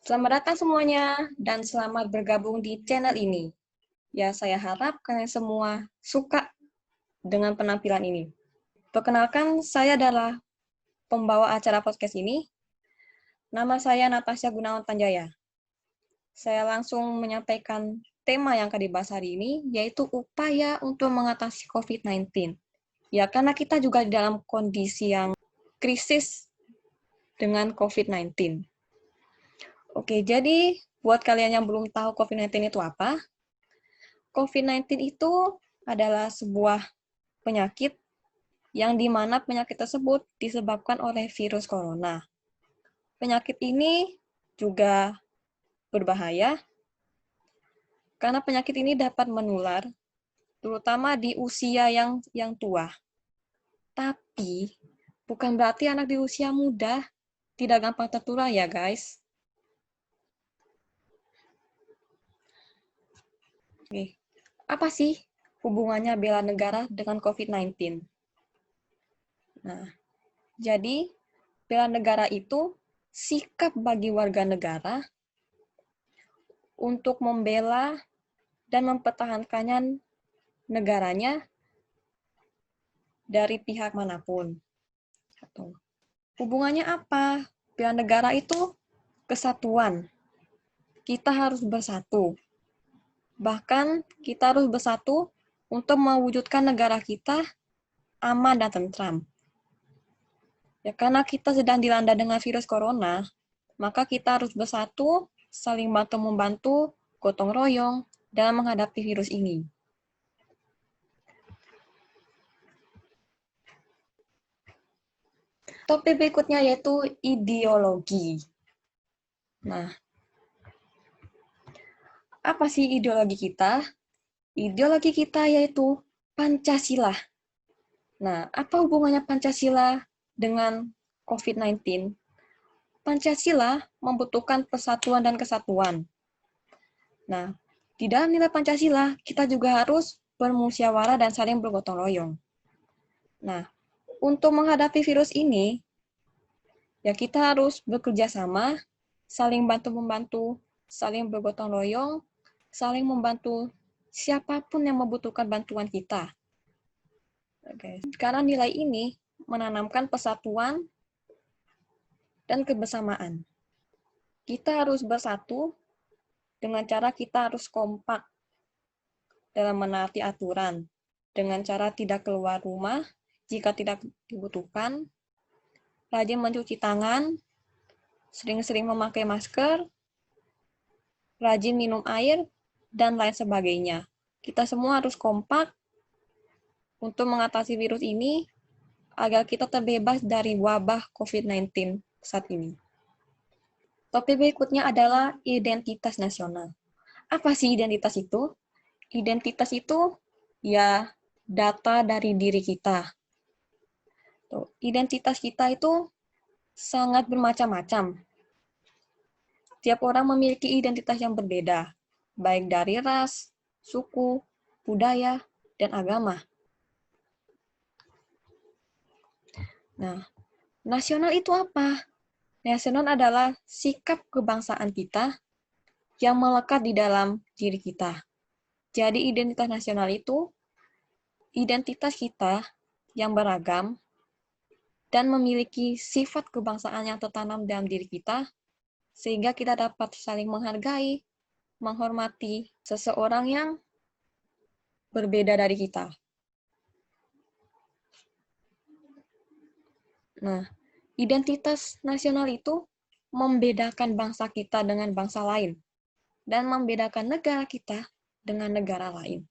Selamat datang semuanya dan selamat bergabung di channel ini. Ya, saya harap kalian semua suka dengan penampilan ini. Perkenalkan, saya adalah pembawa acara podcast ini. Nama saya Natasha Gunawan Tanjaya. Saya langsung menyampaikan tema yang akan dibahas hari ini, yaitu upaya untuk mengatasi COVID-19. Ya, karena kita juga di dalam kondisi yang krisis dengan COVID-19. Oke, jadi buat kalian yang belum tahu COVID-19 itu apa, COVID-19 itu adalah sebuah penyakit yang dimana penyakit tersebut disebabkan oleh virus corona. Penyakit ini juga berbahaya karena penyakit ini dapat menular, terutama di usia yang tua. Tapi bukan berarti anak di usia muda tidak gampang tertular ya guys. Oke, apa sih hubungannya bela negara dengan COVID-19? Nah, jadi bela negara itu sikap bagi warga negara untuk membela dan mempertahankannya negaranya dari pihak manapun. Hubungannya apa? Bela negara itu kesatuan. Kita harus bersatu. Bahkan kita harus bersatu untuk mewujudkan negara kita aman dan tentram. Ya, karena kita sedang dilanda dengan virus corona, maka kita harus bersatu, saling bantu-membantu, gotong royong, dalam menghadapi virus ini. Topik berikutnya yaitu ideologi. Nah, apa sih ideologi kita? Ideologi kita yaitu Pancasila. Nah, apa hubungannya Pancasila dengan COVID-19? Pancasila membutuhkan persatuan dan kesatuan. Nah, di dalam nilai Pancasila, kita juga harus bermusyawarah dan saling bergotong royong. Nah, untuk menghadapi virus ini, ya kita harus bekerja sama, saling bantu-membantu, saling bergotong royong, saling membantu siapapun yang membutuhkan bantuan kita. Oke. Karena nilai ini menanamkan persatuan dan kebersamaan. Kita harus bersatu dengan cara kita harus kompak dalam menaati aturan, dengan cara tidak keluar rumah jika tidak dibutuhkan, rajin mencuci tangan, sering-sering memakai masker, rajin minum air, dan lain sebagainya. Kita semua harus kompak untuk mengatasi virus ini agar kita terbebas dari wabah COVID-19 saat ini. Topik berikutnya adalah identitas nasional. Apa sih identitas itu? Identitas itu ya data dari diri kita. Identitas kita itu sangat bermacam-macam. Tiap orang memiliki identitas yang berbeda, baik dari ras, suku, budaya, dan agama. Nah, nasional itu apa? Nasional adalah sikap kebangsaan kita yang melekat di dalam diri kita. Jadi identitas nasional itu identitas kita yang beragam dan memiliki sifat kebangsaan yang tertanam dalam diri kita, sehingga kita dapat saling menghargai, menghormati seseorang yang berbeda dari kita. Nah, identitas nasional itu membedakan bangsa kita dengan bangsa lain, dan membedakan negara kita dengan negara lain.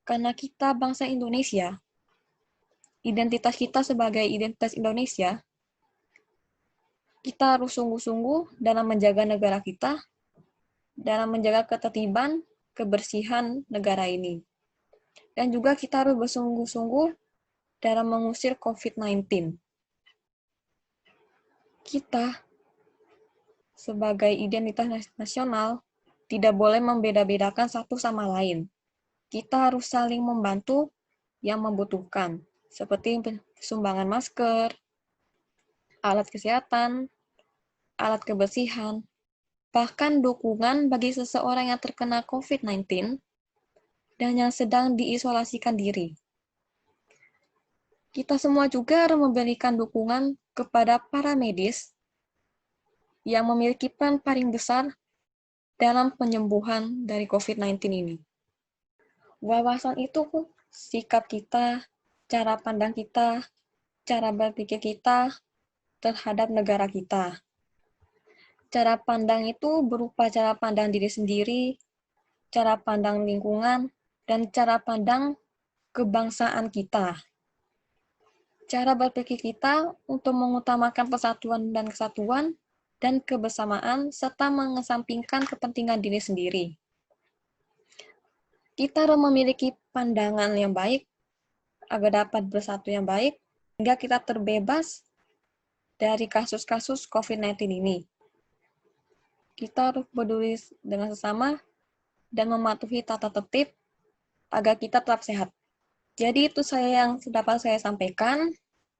Karena kita bangsa Indonesia, identitas kita sebagai identitas Indonesia, kita harus sungguh-sungguh dalam menjaga negara kita, dalam menjaga ketertiban, kebersihan negara ini. Dan juga kita harus bersungguh-sungguh dalam mengusir COVID-19. Kita sebagai identitas nasional tidak boleh membeda-bedakan satu sama lain. Kita harus saling membantu yang membutuhkan, seperti sumbangan masker, alat kesehatan, alat kebersihan, bahkan dukungan bagi seseorang yang terkena COVID-19 dan yang sedang diisolasikan diri. Kita semua juga harus memberikan dukungan kepada para medis yang memiliki peran paling besar dalam penyembuhan dari COVID-19 ini. Wawasan itu sikap kita, cara pandang kita, cara berpikir kita terhadap negara kita. Cara pandang itu berupa cara pandang diri sendiri, cara pandang lingkungan, dan cara pandang kebangsaan kita. Cara berpikir kita untuk mengutamakan persatuan dan kesatuan dan kebersamaan serta mengesampingkan kepentingan diri sendiri. Kita harus memiliki pandangan yang baik agar dapat bersatu yang baik hingga kita terbebas dari kasus-kasus COVID-19 ini. Kita harus peduli dengan sesama dan mematuhi tata tertib agar kita tetap sehat. Jadi itu yang dapat saya sampaikan.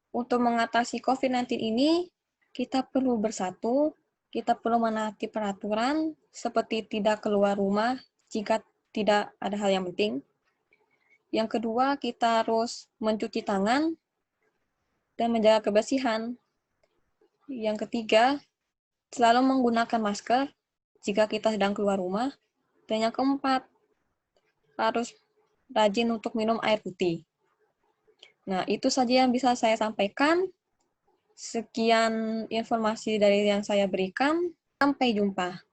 Untuk mengatasi COVID-19 ini, kita perlu bersatu, kita perlu menaati peraturan seperti tidak keluar rumah jika tidak ada hal yang penting. Yang kedua, kita harus mencuci tangan dan menjaga kebersihan. Yang ketiga, selalu menggunakan masker jika kita sedang keluar rumah. Dan yang keempat, harus rajin untuk minum air putih. Nah, itu saja yang bisa saya sampaikan. Sekian informasi dari yang saya berikan. Sampai jumpa.